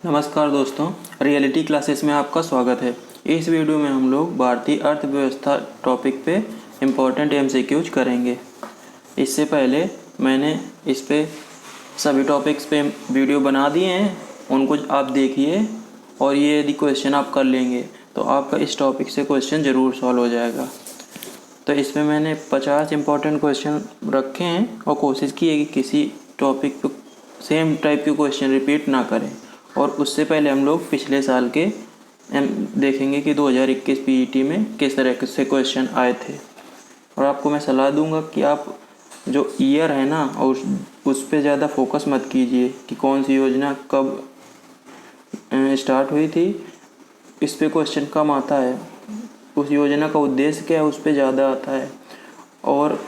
नमस्कार दोस्तों, reality classes में आपका स्वागत है। इस वीडियो में हम लोग भारतीय अर्थव्यवस्था टॉपिक पे इम्पोर्टेंट एमसीक्यूज करेंगे। इससे पहले मैंने इस पे सभी टॉपिक्स पे वीडियो बना दिए हैं, उनको आप देखिए और ये यदि क्वेश्चन आप कर लेंगे तो आपका इस टॉपिक से क्वेश्चन ज़रूर सॉल्व हो जाएगा। तो इसमें मैंने 50 इम्पोर्टेंट क्वेश्चन रखे हैं और कोशिश की है कि किसी टॉपिक पे सेम टाइप के क्वेश्चन रिपीट ना करें। और उससे पहले हम लोग पिछले साल के देखेंगे कि 2021 पीईटी में किस तरह से क्वेश्चन आए थे। और आपको मैं सलाह दूंगा कि आप जो ईयर है ना और उस पर ज़्यादा फोकस मत कीजिए कि कौन सी योजना कब स्टार्ट हुई थी। इस पे क्वेश्चन कम आता है, उस योजना का उद्देश्य क्या है उस पे ज़्यादा आता है। और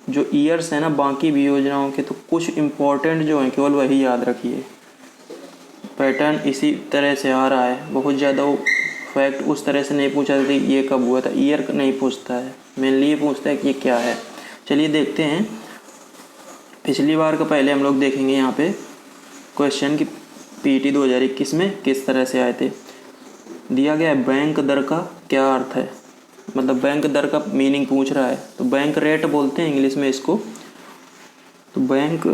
जो ईयर्स है ना बाकी भी योजनाओं के, तो कुछ इम्पोर्टेंट जो हैं केवल वही याद रखिए। पैटर्न इसी तरह से आ रहा है, बहुत ज़्यादा वो फैक्ट उस तरह से नहीं पूछा था ये कब हुआ था, ईयर नहीं पूछता है, मेनली ये पूछता है कि ये क्या है। चलिए देखते हैं पिछली बार का। पहले हम लोग देखेंगे यहाँ पे क्वेश्चन की पीईटी 2021 में किस तरह से आए थे। दिया गया है बैंक दर का क्या अर्थ है, मतलब बैंक दर का मीनिंग पूछ रहा है। तो बैंक रेट बोलते हैं इंग्लिश में इसको। तो बैंक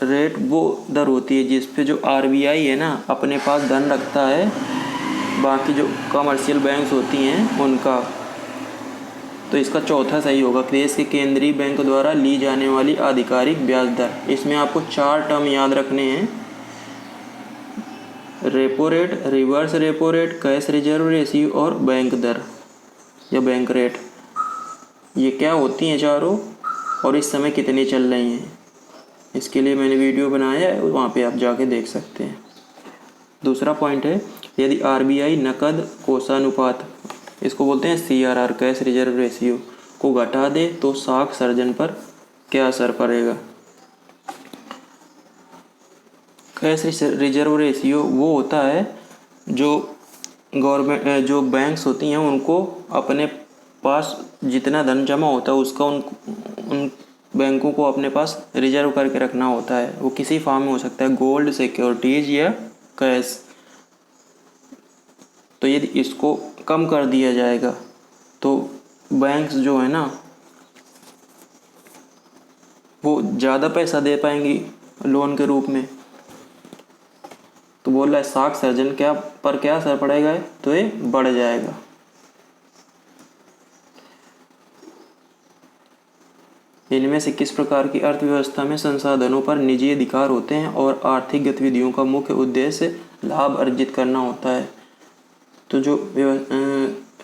रेट वो दर होती है जिस पे जो आरबीआई है ना अपने पास धन रखता है बाकी जो कमर्शियल बैंक्स होती हैं उनका। तो इसका चौथा सही होगा, देश के केंद्रीय बैंक द्वारा ली जाने वाली आधिकारिक ब्याज दर। इसमें आपको 4 टर्म याद रखने हैं, repo rate, reverse repo rate, cash reserve ratio और बैंक दर या बैंक रेट। ये क्या होती हैं चारों और इस समय कितनी चल रही हैं, इसके लिए मैंने वीडियो बनाया है, वहाँ पे आप जाके देख सकते हैं। दूसरा पॉइंट है, यदि आरबीआई नकद कोषानुपात, इसको बोलते हैं सीआरआर, कैश रिजर्व रेशियो, को घटा दे तो साख सर्जन पर क्या असर पड़ेगा। कैश रिजर्व रेशियो वो होता है जो गवर्नमेंट जो बैंक्स होती हैं उनको अपने पास जितना धन जमा होता है उसका उन बैंकों को अपने पास रिजर्व करके रखना होता है। वो किसी फॉर्म में हो सकता है, गोल्ड, सिक्योरिटीज या कैश। तो यदि इसको कम कर दिया जाएगा तो बैंक्स जो है ना वो ज़्यादा पैसा दे पाएंगी लोन के रूप में। तो बोल रहा है साख सर्जन क्या असर पड़ेगा, तो ये बढ़ जाएगा। इनमें से किस प्रकार की अर्थव्यवस्था में संसाधनों पर निजी अधिकार होते हैं और आर्थिक गतिविधियों का मुख्य उद्देश्य लाभ अर्जित करना होता है। तो जो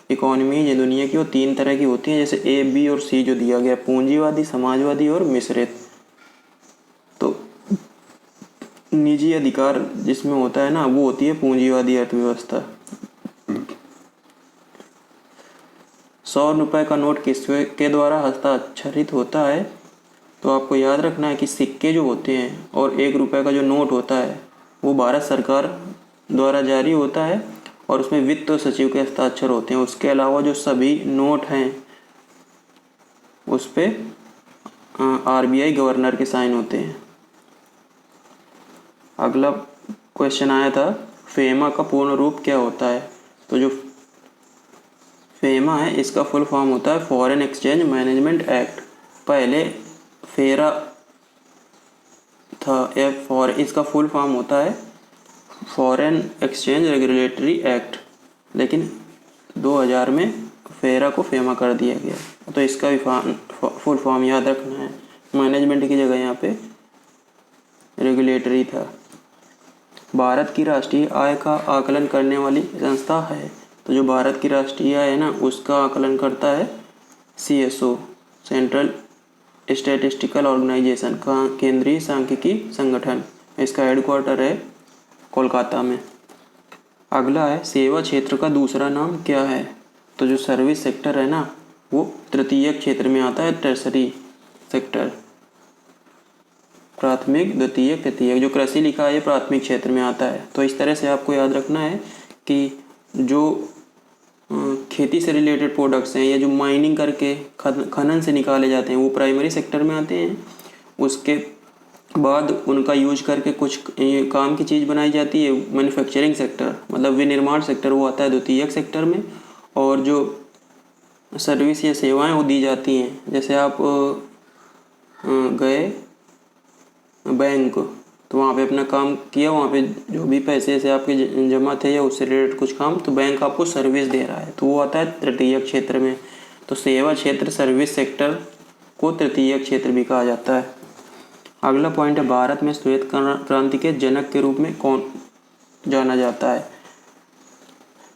इकोनॉमी है दुनिया की वो 3 तरह की होती हैं, जैसे ए, बी और सी जो दिया गया, पूंजीवादी, समाजवादी और मिश्रित। तो निजी अधिकार जिसमें होता है ना वो होती है पूंजीवादी अर्थव्यवस्था। 100 रुपये का नोट किसके द्वारा हस्ताक्षरित होता है, तो आपको याद रखना है कि सिक्के जो होते हैं और 1 रुपये का जो नोट होता है वो भारत सरकार द्वारा जारी होता है और उसमें वित्त सचिव के हस्ताक्षर होते हैं। उसके अलावा जो सभी नोट हैं उस पर आरबीआई गवर्नर के साइन होते हैं। अगला क्वेश्चन आया था, फेमा का पूर्ण रूप क्या होता है। तो जो फेमा है इसका फुल फॉर्म होता है फॉरेन एक्सचेंज मैनेजमेंट एक्ट। पहले फेरा था, इसका फुल फॉर्म होता है फॉरेन एक्सचेंज रेगुलेटरी एक्ट, लेकिन 2000 में फेरा को फेमा कर दिया गया। तो इसका भी फुल फॉर्म याद रखना है, मैनेजमेंट की जगह यहाँ पे रेगुलेटरी था। भारत की राष्ट्रीय आय का आकलन करने वाली संस्था है। तो जो भारत की राष्ट्रीय आय है ना उसका आकलन करता है सीएसओ, सेंट्रल स्टैटिस्टिकल ऑर्गेनाइजेशन का केंद्रीय सांख्यिकी संगठन। इसका हेडक्वार्टर है कोलकाता में। अगला है, सेवा क्षेत्र का दूसरा नाम क्या है। तो जो सर्विस सेक्टर है ना वो तृतीयक क्षेत्र में आता है, टर्सरी सेक्टर, प्राथमिक, द्वितीयक, तृतीयक। जो कृषि लिखा है ये प्राथमिक क्षेत्र में आता है। तो इस तरह से आपको याद रखना है कि जो खेती से रिलेटेड प्रोडक्ट्स हैं या जो माइनिंग करके खनन से निकाले जाते हैं वो प्राइमरी सेक्टर में आते हैं। उसके बाद उनका यूज करके कुछ काम की चीज़ बनाई जाती है। मैन्युफैक्चरिंग सेक्टर मतलब विनिर्माण सेक्टर वो आता है द्वितीयक सेक्टर में, और जो सर्विस या सेवाएं वो दी जाती हैं। जैसे आप गए बैंक, तो वहाँ पे अपना काम किया, वहाँ पे जो भी पैसे से आपके जमा थे या उससे रिलेटेड कुछ काम, तो बैंक आपको सर्विस दे रहा है, तो वो आता है तृतीयक क्षेत्र में। तो सेवा क्षेत्र सर्विस सेक्टर को तृतीयक क्षेत्र भी कहा जाता है। अगला पॉइंट है, भारत में श्वेत क्रांति के जनक के रूप में कौन जाना जाता है?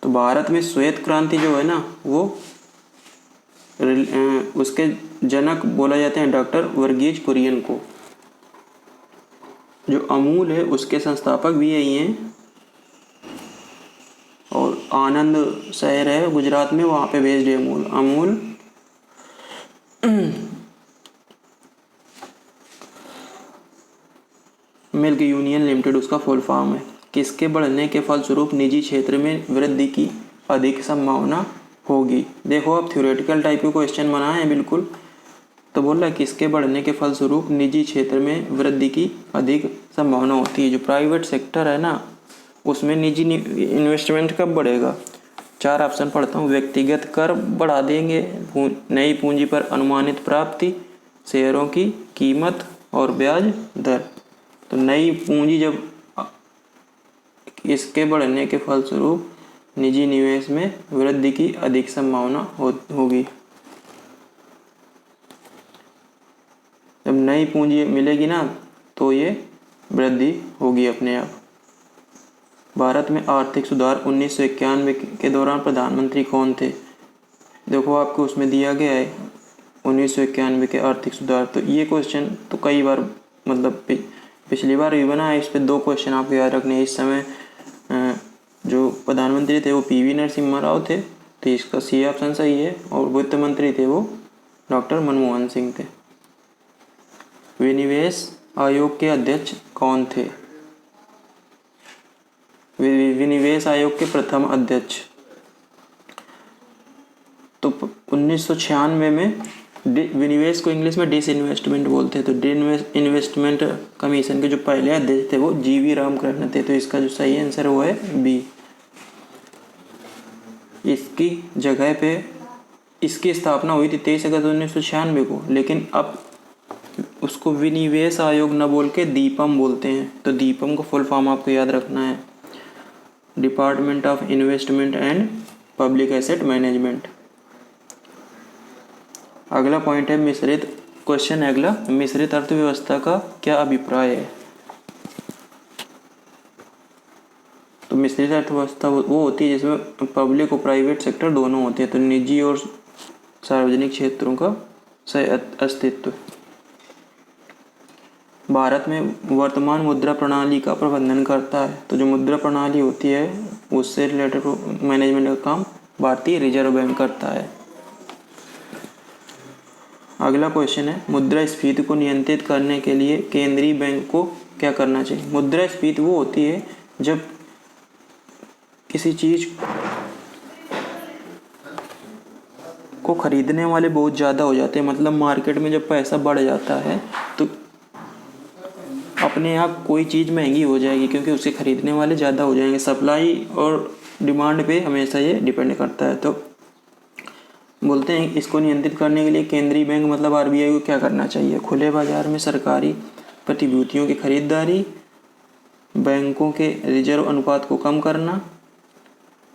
तो भारत में श्वेत क्रांति जो है ना, वो उसके जनक बोला जाते हैं डॉक्टर वर्गीज कुरियन को। जो अमूल है उसके संस्थापक भी यही हैं, और आनंद शहर है गुजरात में, वहाँ पे बेस्ड है अमूल। मिल्क यूनियन लिमिटेड उसका फुल फॉर्म है। किसके बढ़ने के फलस्वरूप निजी क्षेत्र में वृद्धि की अधिक संभावना होगी? देखो आप थ्योरेटिकल टाइप के क्वेश्चन बनाए हैं बिल्कुल। तो बोल रहा है किसके बढ़ने के फलस्वरूप निजी क्षेत्र में वृद्धि की अधिक संभावना होती है? जो प्राइवेट सेक्टर है ना, उसमें निजी इन्वेस्टमेंट कब बढ़ेगा? 4 ऑप्शन पढ़ता हूँ। व्यक्तिगत कर बढ़ा देंगे, नई पूंजी पर अनुमानित प्राप्ति, शेयरों की कीमत और ब्याज दर। तो नई पूंजी जब इसके बढ़ने के फलस्वरूप निजी निवेश में वृद्धि की अधिक संभावना होगी। जब नई पूंजी मिलेगी ना, तो ये वृद्धि होगी अपने आप। भारत में आर्थिक सुधार 1991 के दौरान प्रधानमंत्री कौन थे? देखो आपको उसमें दिया गया है 1991 के आर्थिक सुधार। तो ये क्वेश्चन तो कई बार मतलब पिछली बार भी बना है। इस पे 2 क्वेश्चन आपको याद रखने हैं। इस समय जो प्रधानमंत्री थे वो पीवी नरसिम्हा राव थे, तो इसका सी ऑप्शन सही है। और वित्त मंत्री थे वो डॉक्टर मनमोहन सिंह थे। विनिवेश आयोग के अध्यक्ष कौन थे? विनिवेश आयोग के प्रथम अध्यक्ष तो 1996 में विनिवेश को इंग्लिश में डिसइन्वेस्टमेंट बोलते हैं। तो इन्वेस्टमेंट कमीशन के जो पहले अध्यक्ष थे वो जीवी रामकृष्ण थे। तो इसका जो सही आंसर वो है बी। इसकी जगह पे इसकी स्थापना हुई थी 23 अगस्त 1996 को, लेकिन अब उसको विनिवेश आयोग न बोल के दीपम बोलते हैं। तो दीपम को फुल फॉर्म आपको याद रखना है, department of investment and public asset management. अगला पॉइंट है मिश्रित क्वेश्चन है अगला, मिश्रित अर्थव्यवस्था का क्या अभिप्राय है? तो मिश्रित अर्थव्यवस्था वो होती है जिसमें पब्लिक और प्राइवेट सेक्टर दोनों होते हैं। तो निजी और सार्वजनिक क्षेत्रों का सही अस्तित्व। भारत में वर्तमान मुद्रा प्रणाली का प्रबंधन करता है। तो जो मुद्रा प्रणाली होती है उससे रिलेटेड मैनेजमेंट का काम भारतीय रिजर्व बैंक करता है। अगला क्वेश्चन है, मुद्रास्फीति को नियंत्रित करने के लिए केंद्रीय बैंक को क्या करना चाहिए? मुद्रास्फीति वो होती है जब किसी चीज को खरीदने वाले बहुत ज़्यादा हो जाते हैं, मतलब मार्केट में जब पैसा बढ़ जाता है तो अपने आप कोई चीज़ महंगी हो जाएगी क्योंकि उसे खरीदने वाले ज़्यादा हो जाएंगे। सप्लाई और डिमांड पे हमेशा ये डिपेंड करता है। तो बोलते हैं इसको नियंत्रित करने के लिए केंद्रीय बैंक मतलब आरबीआई को क्या करना चाहिए? खुले बाजार में सरकारी प्रतिभूतियों की खरीदारी, बैंकों के रिजर्व अनुपात को कम करना,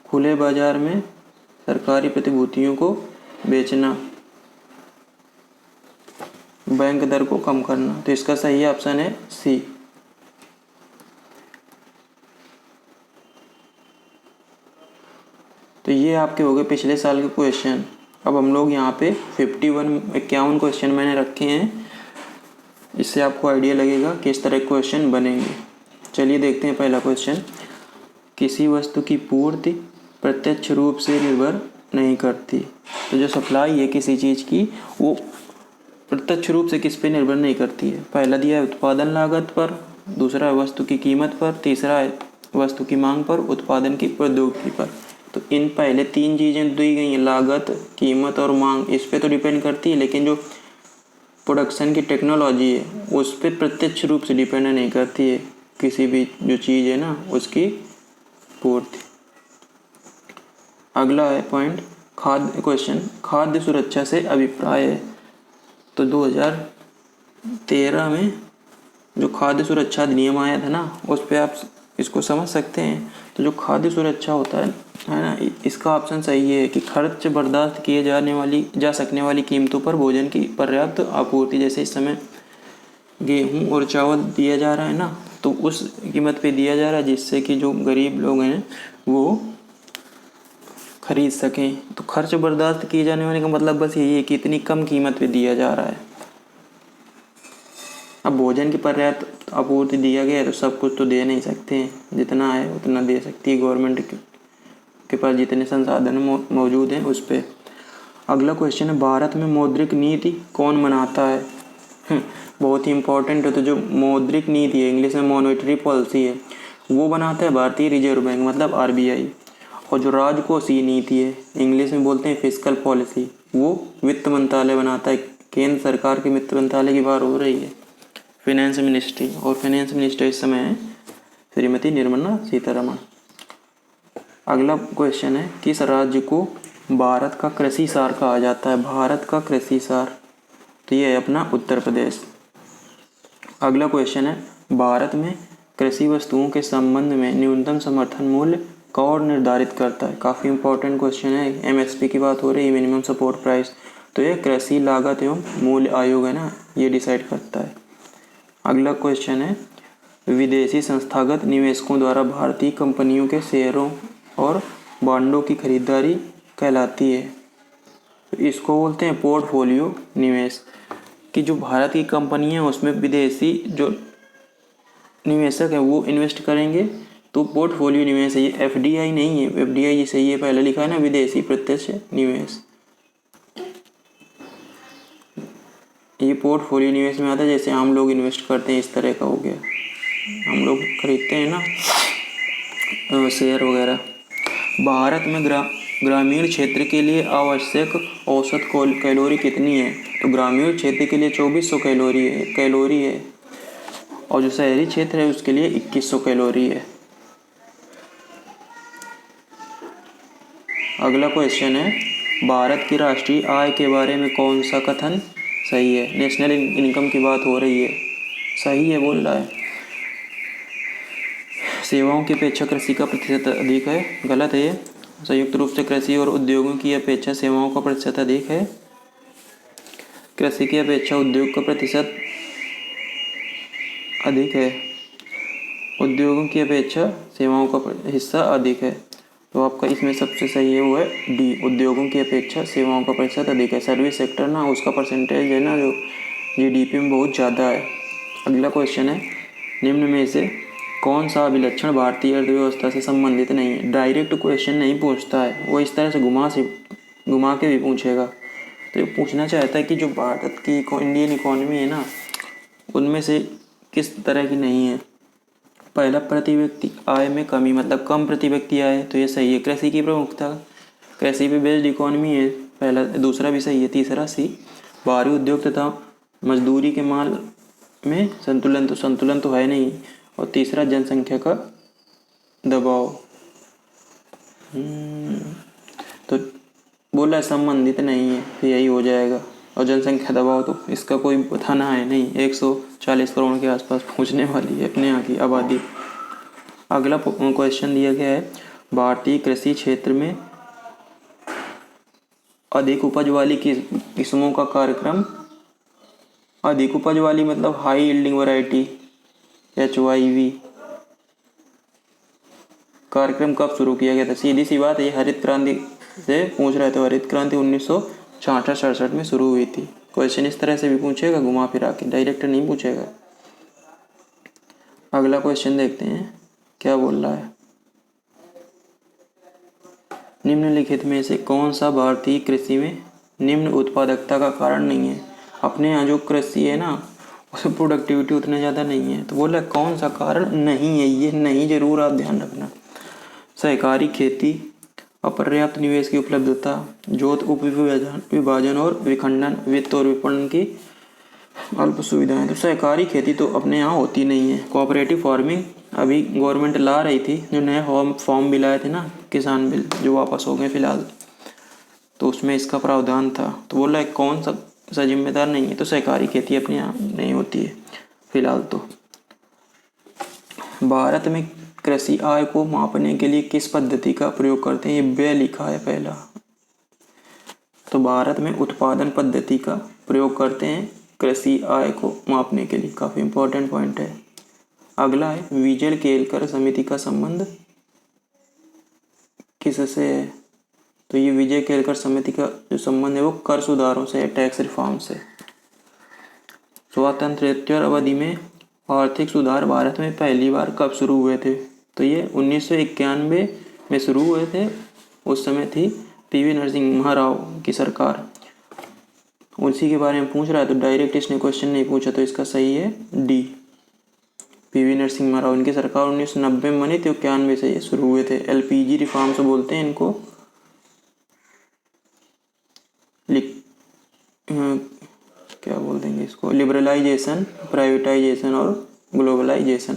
खुले बाजार में सरकारी प्रतिभूतियों को बेचना, बैंक दर को कम करना। तो इसका सही ऑप्शन है सी। तो ये आपके हो गए पिछले साल के क्वेश्चन। अब हम लोग यहाँ पे 51 क्वेश्चन मैंने रखे हैं, इससे आपको आइडिया लगेगा किस तरह क्वेश्चन बनेंगे। चलिए देखते हैं पहला क्वेश्चन। किसी वस्तु की पूर्ति प्रत्यक्ष रूप से निर्भर नहीं करती। तो जो सप्लाई है किसी चीज़ की वो प्रत्यक्ष रूप से किस पे निर्भर नहीं करती है? पहला दिया है उत्पादन लागत पर, दूसरा है वस्तु की कीमत पर, तीसरा है वस्तु की मांग पर, उत्पादन की प्रौद्योगिकी पर। तो इन पहले 3 चीज़ें दी गई हैं, लागत, कीमत और मांग, इस पे तो डिपेंड करती है। लेकिन जो प्रोडक्शन की टेक्नोलॉजी है उस पर प्रत्यक्ष रूप से डिपेंड नहीं करती है किसी भी जो चीज़ है ना उसकी पूर्ति। अगला है पॉइंट खाद्य क्वेश्चन, खाद्य सुरक्षा से अभिप्राय है। तो 2013 में जो खाद्य सुरक्षा अधिनियम आया था ना उस पर आप इसको समझ सकते हैं। तो जो खाद्य सुरक्षा होता है ना, इसका ऑप्शन सही है कि खर्च बर्दाश्त किए जा सकने वाली कीमतों पर भोजन की पर्याप्त आपूर्ति। जैसे इस समय गेहूं और चावल दिया जा रहा है ना, तो उस कीमत पे दिया जा रहा है जिससे कि जो गरीब लोग हैं वो खरीद सकें। तो खर्च बर्दाश्त किए जाने वाले का मतलब बस यही है कि इतनी कम कीमत पे दिया जा रहा है। अब भोजन की पर्याप्त आपूर्ति दिया गया है तो सब कुछ तो दे नहीं सकते हैं, जितना है उतना दे सकती है गवर्नमेंट के पास जितने संसाधन मौजूद हैं उस पर। अगला क्वेश्चन है भारत में मौद्रिक नीति कौन बनाता है? बहुत ही इंपॉर्टेंट है। तो जो मौद्रिक नीति है, इंग्लिश में मॉनेटरी पॉलिसी है, वो बनाता है भारतीय रिजर्व बैंक मतलब RBI। और जो राजकोषीय नीति है, इंग्लिश में बोलते हैं फिस्कल पॉलिसी, वो वित्त मंत्रालय बनाता है। केंद्र सरकार के वित्त मंत्रालय की बात हो रही है, फाइनेंस मिनिस्ट्री। और फाइनेंस मिनिस्टर इस समय है श्रीमती निर्मला सीतारमण। अगला क्वेश्चन है किस राज्य को भारत का कृषि सार कहा जाता है? भारत का कृषि सार, तो ये है अपना उत्तर प्रदेश। अगला क्वेश्चन है भारत में कृषि वस्तुओं के संबंध में न्यूनतम समर्थन मूल्य कौन निर्धारित करता है? काफ़ी इंपॉर्टेंट क्वेश्चन है। MSP की बात हो रही है, मिनिमम सपोर्ट प्राइस। तो ये कृषि लागत एवं मूल्य आयोग है ना, ये डिसाइड करता है। अगला क्वेश्चन है विदेशी संस्थागत निवेशकों द्वारा भारतीय कंपनियों के शेयरों और बॉन्डों की खरीदारी कहलाती है। तो इसको बोलते हैं पोर्टफोलियो निवेश। कि जो भारत की कंपनी है उसमें विदेशी जो निवेशक है वो इन्वेस्ट करेंगे, तो पोर्टफोलियो निवेश है। ये FDI नहीं है, FDI जिसे ये पहले लिखा है ना, विदेशी प्रत्यक्ष निवेश, ये पोर्टफोलियो निवेश में आता है। जैसे हम लोग इन्वेस्ट करते हैं इस तरह का हो गया, हम लोग खरीदते हैं ना शेयर वगैरह। भारत में ग्रामीण क्षेत्र के लिए आवश्यक औसत कैलोरी कितनी है? तो ग्रामीण क्षेत्र के लिए 2400 कैलोरी है और जो शहरी क्षेत्र है उसके लिए 2100 कैलोरी है। अगला क्वेश्चन है भारत की राष्ट्रीय आय के बारे में कौन सा कथन सही है? नेशनल इनकम की बात हो रही है, सही है बोल रहा है। सेवाओं की अपेक्षा कृषि का प्रतिशत अधिक है, गलत है ये। संयुक्त रूप से कृषि और उद्योगों की अपेक्षा सेवाओं का प्रतिशत अधिक है। कृषि की अपेक्षा उद्योग का प्रतिशत अधिक है, उद्योगों की अपेक्षा सेवाओं का हिस्सा अधिक है। तो आपका इसमें सबसे सही है वो है डी, उद्योगों की अपेक्षा सेवाओं का प्रतिशत अधिक है। सर्विस सेक्टर ना उसका परसेंटेज है ना जो GDP में बहुत ज़्यादा है। अगला क्वेश्चन है निम्न में से कौन सा अभिलक्षण भारतीय अर्थव्यवस्था से संबंधित नहीं है? डायरेक्ट क्वेश्चन नहीं पूछता है, वो इस तरह से घुमा के भी पूछेगा। तो ये पूछना चाहता है कि जो भारत की इंडियन इकोनॉमी है ना उनमें से किस तरह की नहीं है। पहला प्रति व्यक्ति आय में कमी मतलब कम प्रति व्यक्ति आय, तो ये सही है। कृषि की प्रमुखता, कृषि पे बेस्ड इकोनॉमी है पहला, दूसरा भी सही है। तीसरा सी बाहरी उद्योग तथा मजदूरी के माल में संतुलन तो है नहीं। और तीसरा जनसंख्या का दबाव, तो बोला संबंधित नहीं है, तो यही हो जाएगा। और जनसंख्या दबाव तो इसका कोई बताना है नहीं, 140 करोड़ के आसपास पहुंचने वाली है अपने यहाँ की आबादी। अगला क्वेश्चन दिया गया है भारतीय कृषि क्षेत्र में अधिक उपज वाली किस्मों का कार्यक्रम, अधिक उपज वाली मतलब हाई यील्डिंग वैरायटी HYV कार्यक्रम कब शुरू किया गया था? सीधी सी बात है, ये हरित क्रांति से पूछ रहे थे। हरित क्रांति 1966-67 में शुरू हुई थी। क्वेश्चन इस तरह से भी पूछेगा घुमा फिरा के, डायरेक्ट नहीं पूछेगा। अगला क्वेश्चन देखते हैं क्या बोल रहा है। निम्नलिखित में से कौन सा भारतीय कृषि में निम्न उत्पादकता का कारण नहीं है? अपने यहाँ जो कृषि है ना उसमें प्रोडक्टिविटी उतना ज़्यादा नहीं है, तो बोला कौन सा कारण नहीं है? ये नहीं जरूर आप ध्यान रखना। सहकारी खेती, अपर्याप्त निवेश की उपलब्धता, जोत उप विभाजन और विखंडन, वित्त और विपणन की अल्प सुविधाएं, तो सहकारी खेती तो अपने यहाँ होती नहीं है। कोऑपरेटिव फार्मिंग अभी गवर्नमेंट ला रही थी, जो नए फॉर्म बिल आए थे ना, किसान बिल, जो वापस हो गए फिलहाल, तो उसमें इसका प्रावधान था। तो बोला है कौन सा जिम्मेदार नहीं है, तो सहकारी खेती अपने यहाँ नहीं होती है फिलहाल। तो भारत में कृषि आय को मापने के लिए किस पद्धति का प्रयोग करते हैं, ये व्यय लिखा है पहला। तो भारत में उत्पादन पद्धति का प्रयोग करते हैं कृषि आय को मापने के लिए, काफ़ी इंपॉर्टेंट पॉइंट है। अगला है विजय केलकर समिति का संबंध किससे है, तो ये विजय केलकर समिति का जो संबंध है वो कर सुधारों से है, टैक्स रिफॉर्म से। स्वातंत्र्योत्तर अवधि में आर्थिक सुधार भारत में पहली बार कब शुरू हुए थे, तो ये 1991 में शुरू हुए थे। उस समय थी पीवी नरसिम्हा राव की सरकार, उसी के बारे में पूछ रहा है, तो डायरेक्ट इसने क्वेश्चन नहीं पूछा, तो इसका सही है डी, पीवी नरसिम्हा राव। इनकी सरकार 1990 में बनी थी, 91 से ये शुरू हुए थे। एलपीजी रिफॉर्म्स बोलते हैं इनको, क्या बोल देंगे इसको, लिबरलाइजेशन, प्राइवेटाइजेशन और ग्लोबलाइजेशन,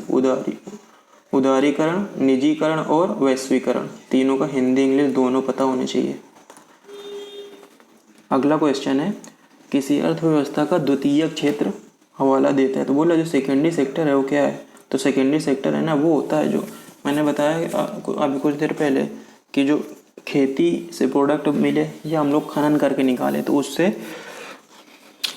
उदारीकरण, निजीकरण और वैश्वीकरण, तीनों का हिंदी इंग्लिश दोनों पता होने चाहिए। अगला क्वेश्चन है किसी अर्थव्यवस्था का द्वितीय क्षेत्र हवाला देता है, तो बोला जो सेकेंडरी सेक्टर है वो क्या है, तो सेकेंडरी सेक्टर है ना, वो होता है जो मैंने बताया अभी कुछ देर पहले कि जो खेती से प्रोडक्ट मिले या हम लोग खनन करके निकाले, तो उससे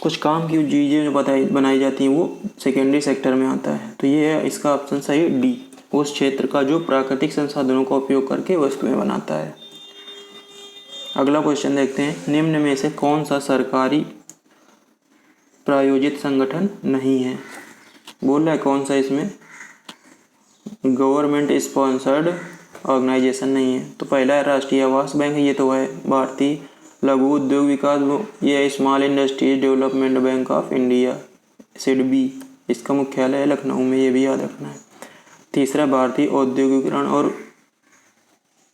कुछ काम की चीज़ें जो बनाई जाती हैं वो सेकेंडरी सेक्टर में आता है। तो ये है इसका ऑप्शन सही है डी, उस क्षेत्र का जो प्राकृतिक संसाधनों का उपयोग करके वस्तुएं बनाता है। अगला क्वेश्चन देखते हैं, निम्न में से कौन सा सरकारी प्रायोजित संगठन नहीं है, बोल रहा है कौन सा इसमें गवर्नमेंट स्पॉन्सर्ड ऑर्गेनाइजेशन नहीं है, तो पहला है राष्ट्रीय आवास बैंक, ये तो है। भारतीय लघु उद्योग विकास, ये है small industries development bank of India, SIDBI, इसका मुख्यालय है लखनऊ में, ये भी याद रखना है। तीसरा भारतीय औद्योगिकरण और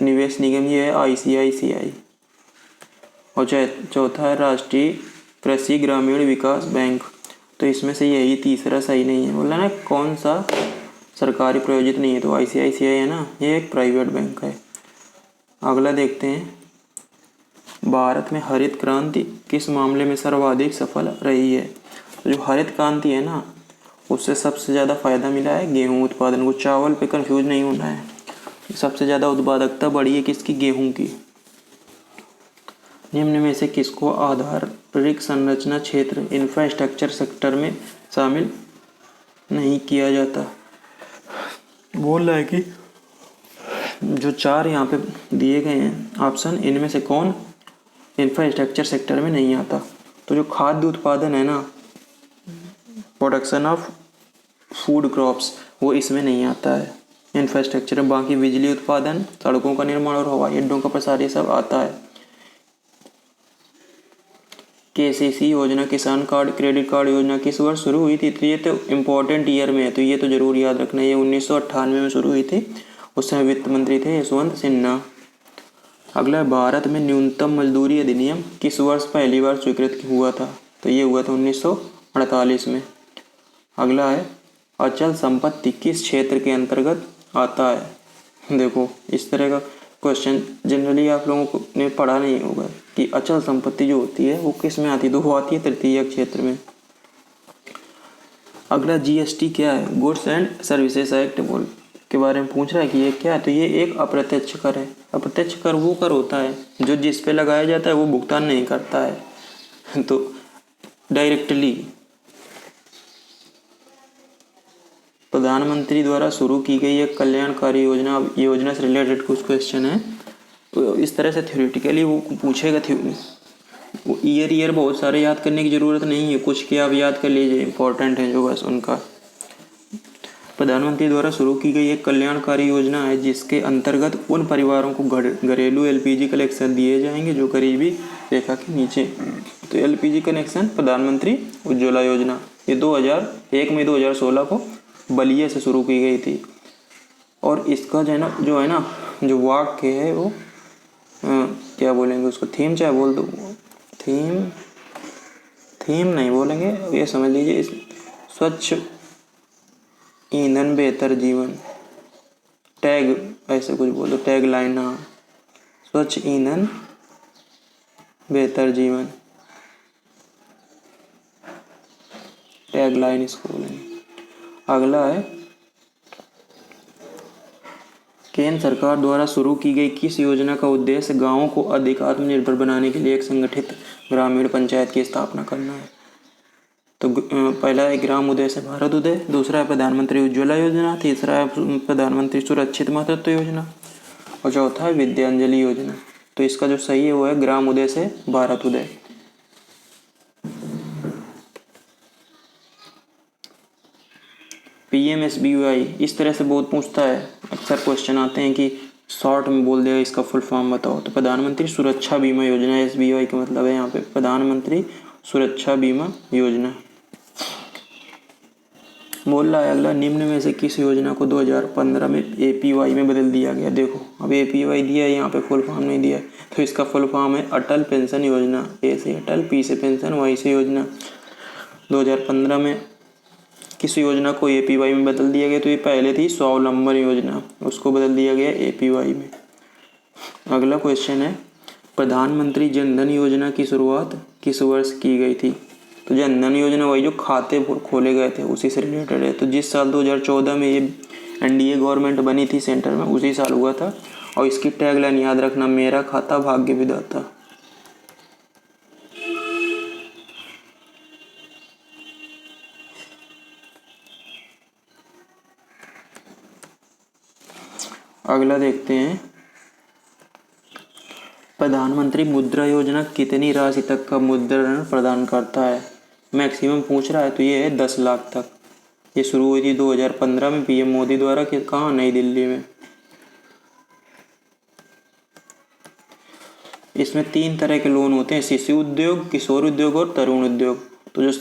निवेश निगम, ये है आईसीआईसीआई। और चौथा है राष्ट्रीय कृषि ग्रामीण विकास बैंक, तो इसमें से यही तीसरा सही नहीं है। बोला ना कौन सा सरकारी प्रायोजित नहीं है, तो आईसीआईसीआई है ना, ये एक प्राइवेट बैंक है। अगला देखते हैं, भारत में हरित क्रांति किस मामले में सर्वाधिक सफल रही है, तो जो हरित क्रांति है ना उससे सबसे ज़्यादा फायदा मिला है गेहूं उत्पादन को, चावल पे कंफ्यूज नहीं होना है। सबसे ज़्यादा उत्पादकता बढ़ी है किसकी, गेहूं की। निम्न में से किसको आधारिक संरचना क्षेत्र इंफ्रास्ट्रक्चर सेक्टर में शामिल नहीं किया जाता, बोल रहा है कि जो चार यहाँ पे दिए गए हैं ऑप्शन, इनमें से कौन इंफ्रास्ट्रक्चर सेक्टर में नहीं आता, तो जो खाद्य उत्पादन है ना, प्रोडक्शन ऑफ फूड क्रॉप्स, वो इसमें नहीं आता है इंफ्रास्ट्रक्चर। बाकी बिजली उत्पादन, सड़कों का निर्माण और हवाई अड्डों का प्रसार, ये सब आता है। केसीसी योजना, किसान कार्ड क्रेडिट कार्ड योजना किस वर्ष शुरू हुई थी, तो ये तो इम्पोर्टेंट ईयर में है, तो ये तो जरूर याद रखना, ये 1998 में शुरू हुई थी, उस समय वित्त मंत्री थे यशवंत सिन्हा। अगला, भारत में न्यूनतम मजदूरी अधिनियम किस वर्ष पहली बार स्वीकृत हुआ था, तो ये हुआ था 1948 में। अगला है, अचल संपत्ति किस क्षेत्र के अंतर्गत आता है। देखो इस तरह का क्वेश्चन जनरली आप लोगों को ने पढ़ा नहीं होगा कि अचल संपत्ति जो होती है वो किस में आती है, तो वो आती है तृतीय क्षेत्र में। अगला, जीएसटी क्या है, गुड्स एंड सर्विसेज एक्ट बोल के बारे में पूछ रहा है कि ये क्या है, तो ये एक अप्रत्यक्ष कर है। अप्रत्यक्ष कर वो कर होता है जो जिस पे लगाया जाता है वो भुगतान नहीं करता है, तो डायरेक्टली प्रधानमंत्री द्वारा शुरू की गई एक कल्याणकारी योजना से रिलेटेड कुछ क्वेश्चन है, तो इस तरह से थ्योरेटिकली वो पूछेगा। वो ईयर बहुत सारे याद करने की ज़रूरत नहीं है, कुछ के आप याद कर लीजिए इंपॉर्टेंट है जो बस उनका। प्रधानमंत्री द्वारा शुरू की गई एक कल्याणकारी योजना है जिसके अंतर्गत उन परिवारों को घरेलू एलपीजी कनेक्शन दिए जाएंगे जो गरीबी रेखा के नीचे। तो एलपीजी कनेक्शन प्रधानमंत्री उज्ज्वला योजना, ये 2001 में 2016 को बलिया से शुरू की गई थी। और इसका जो है ना जो वाक्य है वो क्या बोलेंगे उसको, थीम चाहे बोल दो, थीम नहीं बोलेंगे, ये समझ लीजिए स्वच्छ ईंधन बेहतर जीवन, टैग ऐसे कुछ बोलो, टैग लाइन। हाँ, स्वच्छ ईंधन बेहतर जीवन, टैग लाइन इसको बोलेंगे। अगला है केंद्र सरकार द्वारा शुरू की गई किस योजना का उद्देश्य गांवों को अधिक आत्मनिर्भर बनाने के लिए एक संगठित ग्रामीण पंचायत की स्थापना करना है। तो पहला है ग्राम उदय से भारत उदय, दूसरा है प्रधानमंत्री उज्ज्वला योजना, तीसरा है प्रधानमंत्री सुरक्षित मातृत्व योजना और चौथा है विद्यांजलि योजना। तो इसका जो सही है वो है ग्राम उदय से भारत उदय। PMSBY इस तरह से बहुत पूछता है, अक्सर क्वेश्चन आते हैं कि शॉर्ट में बोल देगा इसका फुल फॉर्म बताओ। तो प्रधानमंत्री सुरक्षा बीमा योजना, SBY का मतलब है यहाँ पे प्रधानमंत्री सुरक्षा बीमा योजना। बोल रहा है अगला, निम्न में से किस योजना को 2015 में APY में बदल दिया गया। देखो अब APY दिया है, यहाँ पे फुल फॉर्म नहीं दिया है, तो इसका फुल फॉर्म है अटल पेंशन योजना। A से अटल, P से पेंशन, Y से योजना। 2015 में किस योजना को APY में बदल दिया गया, तो ये पहले थी स्वावलंबन योजना, उसको बदल दिया गया APY में। अगला क्वेश्चन है प्रधानमंत्री जनधन योजना की शुरुआत किस वर्ष की गई थी। तो जनधन योजना वही जो खाते खोले गए थे उसी से रिलेटेड है। तो जिस साल 2014 में ये NDA गवर्नमेंट बनी थी सेंटर में, उसी साल हुआ था। और इसकी टैगलाइन याद रखना, मेरा खाता भाग्य विधाता। अगला देखते हैं प्रधानमंत्री मुद्रा योजना कितनी राशि तक का मुद्रा ऋण प्रदान करता है। मैक्सिमम पूछ रहा है तो ये है 10 लाख तक। ये शुरू हुई थी 2015 में PM मोदी द्वारा, कहाँ, नई दिल्ली में। इसमें 3 तरह के लोन होते हैं, शिशु उद्योग, किशोर उद्योग और तरुण उद्योग। तो जो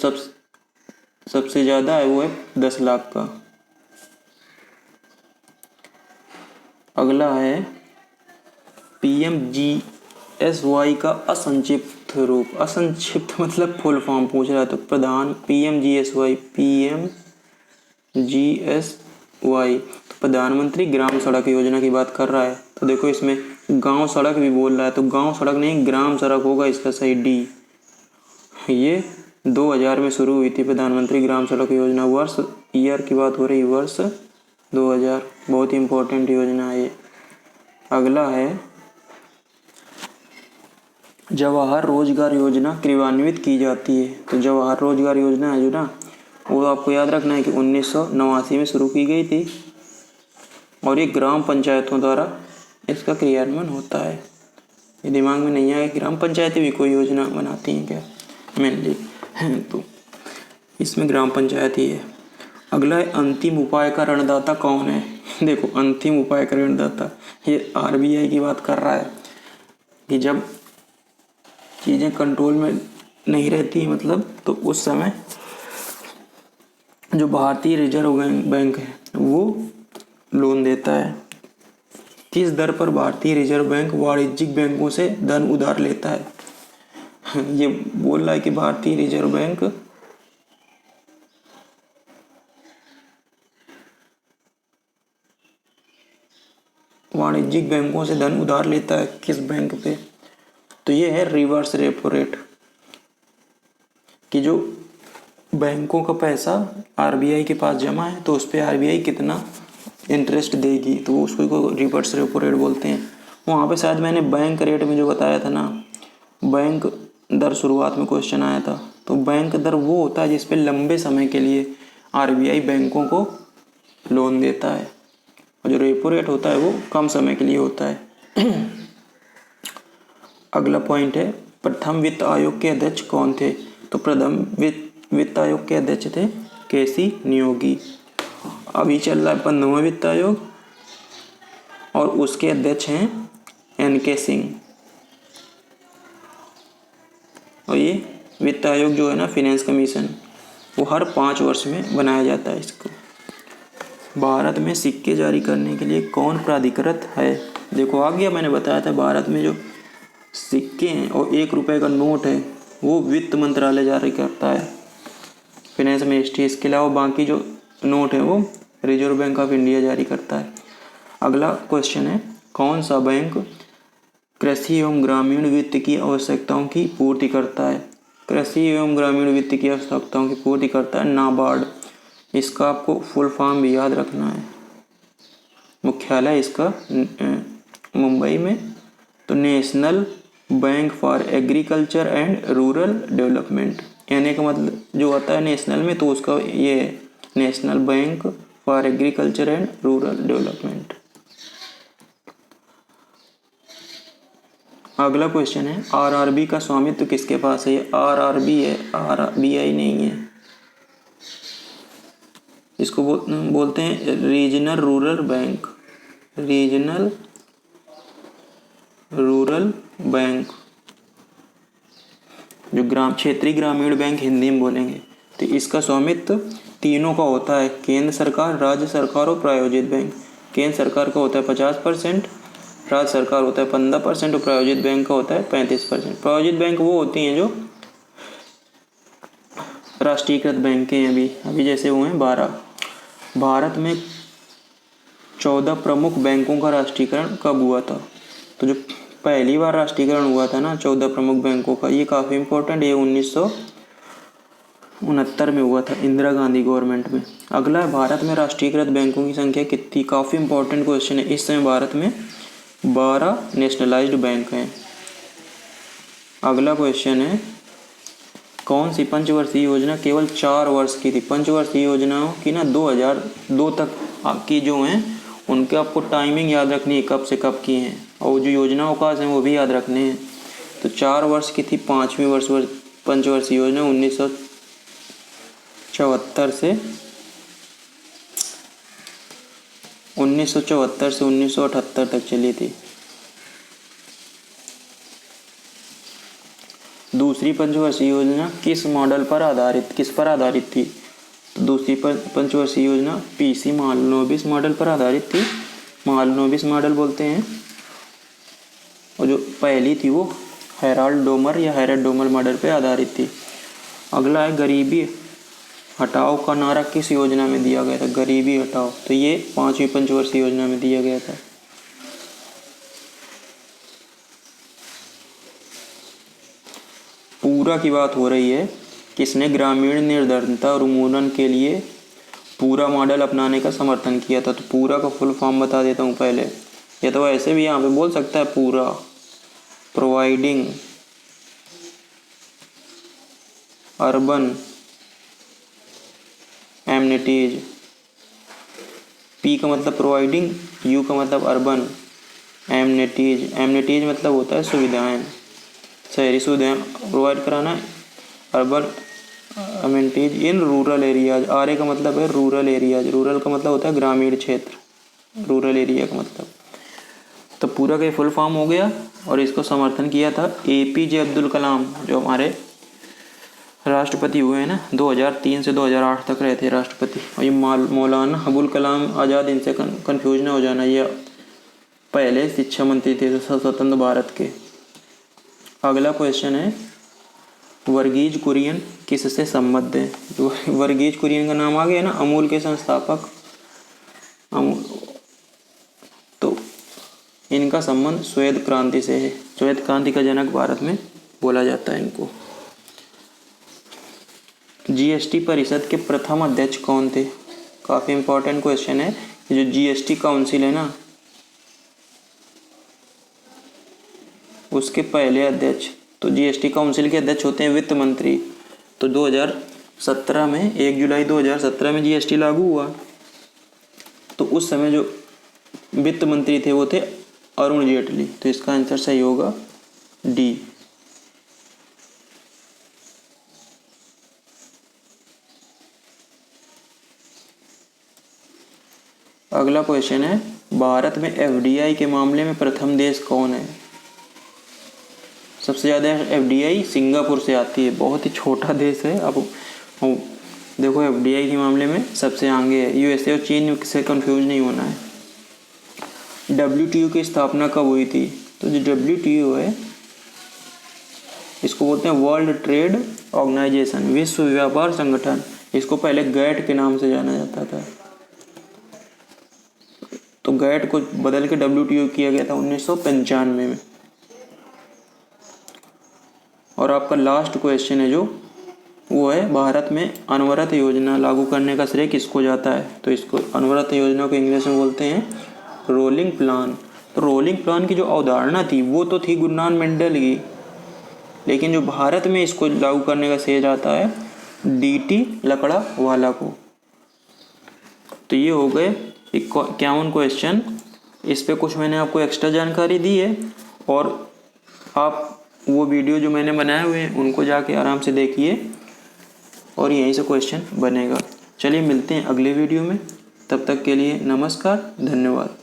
सबसे ज़्यादा है वो है 10 लाख का। अगला है PMGSY का असंक्षिप्त रूप। असंक्षिप्त मतलब फुल फॉर्म पूछ रहा है, तो PMGSY तो प्रधानमंत्री ग्राम सड़क योजना की बात कर रहा है। तो देखो इसमें गांव सड़क भी बोल रहा है, तो गांव सड़क नहीं ग्राम सड़क होगा इसका सही D। ये 2000 में शुरू हुई थी प्रधानमंत्री ग्राम सड़क योजना। वर्ष ईयर की बात हो रही, वर्ष 2000। बहुत ही इंपॉर्टेंट योजना है ये। अगला है जवाहर रोजगार योजना क्रियान्वित की जाती है। तो जवाहर रोजगार योजना है जो ना, वो आपको याद रखना है कि 1989 में शुरू की गई थी और ये ग्राम पंचायतों द्वारा इसका क्रियान्वयन होता है। ये दिमाग में नहीं आया, ग्राम पंचायतें भी कोई योजना बनाती हैं क्या मेनली, तो इसमें ग्राम पंचायत ही है। अगला है अंतिम उपाय का ऋणदाता कौन है। देखो अंतिम उपाय का ऋणदाता ये RBI की बात कर रहा है कि जब चीज़ें कंट्रोल में नहीं रहती मतलब, तो उस समय जो भारतीय रिजर्व बैंक है वो लोन देता है। किस दर पर भारतीय रिजर्व बैंक वाणिज्यिक बैंकों से धन उधार लेता है। ये बोल रहा है कि भारतीय रिजर्व बैंक वाणिज्यिक बैंकों से धन उधार लेता है किस बैंक पे, तो ये है रिवर्स रेपो रेट। कि जो बैंकों का पैसा RBI के पास जमा है तो उस पर RBI कितना इंटरेस्ट देगी, तो उसको रिवर्स रेपो रेट बोलते हैं। वहाँ पे शायद मैंने बैंक रेट में जो बताया था ना, बैंक दर शुरुआत में क्वेश्चन आया था, तो बैंक दर वो होता है जिस पे लंबे समय के लिए RBI बैंकों को लोन देता है, और जो रेपो रेट होता है वो कम समय के लिए होता है। अगला पॉइंट है प्रथम वित्त आयोग के अध्यक्ष कौन थे। तो प्रथम वित्त आयोग के अध्यक्ष थे KC नियोगी। अभी चल रहा है 15वां वित्त आयोग और उसके अध्यक्ष हैं NK सिंह। और ये वित्त आयोग जो है ना, फाइनेंस कमीशन, वो हर 5 वर्ष में बनाया जाता है इसको। भारत में सिक्के जारी करने के लिए कौन प्राधिकृत है। देखो आ गया, मैंने बताया था भारत में जो सिक्के हैं और 1 रुपये का नोट है वो वित्त मंत्रालय जारी करता है, फाइनेंस मिनिस्ट्री। इसके अलावा बाकी जो नोट है वो रिजर्व बैंक ऑफ इंडिया जारी करता है। अगला क्वेश्चन है, कौन सा बैंक कृषि एवं ग्रामीण वित्त की आवश्यकताओं की पूर्ति करता है? कृषि एवं ग्रामीण वित्त की आवश्यकताओं की पूर्ति करता है नाबार्ड। इसका आपको फुल फॉर्म भी याद रखना है। मुख्यालय इसका मुंबई में। तो national bank for agriculture and rural development, यानी का मतलब जो आता है नेशनल में, तो उसका ये है national bank for agriculture and rural development. अगला क्वेश्चन है, आरआरबी का स्वामित्व किसके पास है? आरआरबी है, आरबीआई नहीं है। इसको बोलते हैं regional rural bank, regional rural bank, जो क्षेत्रीय ग्रामीण बैंक हिंदी में बोलेंगे। तो इसका स्वामित्व तीनों का होता है, केंद्र सरकार, राज्य सरकार और प्रायोजित बैंक। केंद्र सरकार का होता है 50%, राज्य सरकार होता है 15% और प्रायोजित बैंक का होता है 35%। प्रायोजित बैंक वो होती हैं जो राष्ट्रीयकृत बैंक हैं। अभी जैसे हुए हैं 12। भारत में 14 प्रमुख बैंकों का राष्ट्रीयकरण कब हुआ था? तो जो पहली बार राष्ट्रीयकरण हुआ था ना 14 प्रमुख बैंकों का, ये काफ़ी इंपॉर्टेंट, ये 1969 में हुआ था, इंदिरा गांधी गवर्नमेंट में। अगला है, भारत में राष्ट्रीयकृत बैंकों की संख्या कितनी? काफ़ी इंपॉर्टेंट क्वेश्चन है। इस समय भारत में 12 नेशनलाइज्ड बैंक हैं। अगला क्वेश्चन है, कौन सी पंचवर्षीय योजना केवल 4 वर्ष की थी? पंचवर्षीय योजनाओं की ना 2002 तक की जो हैं उनके आपको टाइमिंग याद रखनी है, कब से कब की हैं, और जो योजना अवकाश हैं वो भी याद रखने हैं। तो 4 वर्ष की थी 5वीं पंचवर्षीय योजना 1974 से 1978 तक चली थी। दूसरी पंचवर्षीय योजना किस मॉडल पर आधारित थी? तो दूसरी पंचवर्षीय योजना पीसी महालनोबिस मॉडल पर आधारित थी, महालनोबिस मॉडल बोलते हैं। और जो पहली थी वो हेराल्ड डोमर या हेरल्ड डोमर मॉडल पर आधारित थी। अगला है, गरीबी हटाओ का नारा किस योजना में दिया गया था? गरीबी हटाओ, तो ये 5वीं पंचवर्षीय योजना में दिया गया था। पूरा की बात हो रही है, किसने ग्रामीण निर्धनता उन्मूलन के लिए पूरा मॉडल अपनाने का समर्थन किया था? तो पूरा का फुल फॉर्म बता देता हूँ पहले, या तो ऐसे भी यहाँ पे बोल सकता है पूरा, प्रोवाइडिंग अर्बन एमनिटीज। पी का मतलब प्रोवाइडिंग, यू का मतलब अर्बन, एमनिटीज मतलब होता है सुविधाएं, शहरी सुविधाएं प्रोवाइड कराना, urban amenities in rural areas. R का मतलब है रूरल एरियाज, रूरल का मतलब होता है ग्रामीण क्षेत्र, रूरल एरिया का मतलब। तो पूरा का फुल फॉर्म हो गया, और इसको समर्थन किया था APJ अब्दुल कलाम, जो हमारे राष्ट्रपति हुए हैं ना, 2003 से 2008 तक रहे थे राष्ट्रपति। और ये मौलाना अबुल कलाम आज़ाद, इनसे कंफ्यूज ना हो जाना, ये पहले शिक्षा मंत्री थे स्वतंत्र भारत के। अगला क्वेश्चन है, वर्गीज कुरियन किससे संबद्ध है? जो वर्गीज कुरियन का नाम आ गया ना, अमूल के संस्थापक अमूल, तो इनका संबंध श्वेत क्रांति से है। श्वेत क्रांति का जनक भारत में बोला जाता है इनको। GST परिषद के प्रथम अध्यक्ष कौन थे? काफ़ी इंपॉर्टेंट क्वेश्चन है। जो GST काउंसिल है ना, उसके पहले अध्यक्ष, तो GST काउंसिल के अध्यक्ष होते हैं वित्त मंत्री। तो 2017 में 1 जुलाई 2017 में GST लागू हुआ, तो उस समय जो वित्त मंत्री थे वो थे अरुण जेटली। तो इसका आंसर सही होगा डी। अगला क्वेश्चन है, भारत में FDI के मामले में प्रथम देश कौन है? सबसे ज़्यादा FDI सिंगापुर से आती है, बहुत ही छोटा देश है। अब देखो FDI के मामले में सबसे आगे है, USA और चीन से कंफ्यूज नहीं होना है। WTO की स्थापना कब हुई थी? तो जो WTO है इसको बोलते हैं वर्ल्ड ट्रेड ऑर्गेनाइजेशन, विश्व व्यापार संगठन। इसको पहले गैट के नाम से जाना जाता था, तो गैट को बदल के WTO किया गया था 1995 में। और आपका लास्ट क्वेश्चन है जो वो है, भारत में अनवरत योजना लागू करने का श्रेय किसको जाता है? तो इसको अनवरत योजना को इंग्लिश में बोलते हैं रोलिंग प्लान। तो रोलिंग प्लान की जो अवधारणा थी वो तो थी गुरु नानक मंडेल की, लेकिन जो भारत में इसको लागू करने का श्रेय जाता है DT लकड़ावाला को। तो ये हो गए 51 क्वेश्चन। इस पे कुछ मैंने आपको एक्स्ट्रा जानकारी दी है, और आप वो वीडियो जो मैंने बनाए हुए हैं उनको जाके आराम से देखिए, और यहीं से क्वेश्चन बनेगा। चलिए मिलते हैं अगले वीडियो में, तब तक के लिए नमस्कार, धन्यवाद।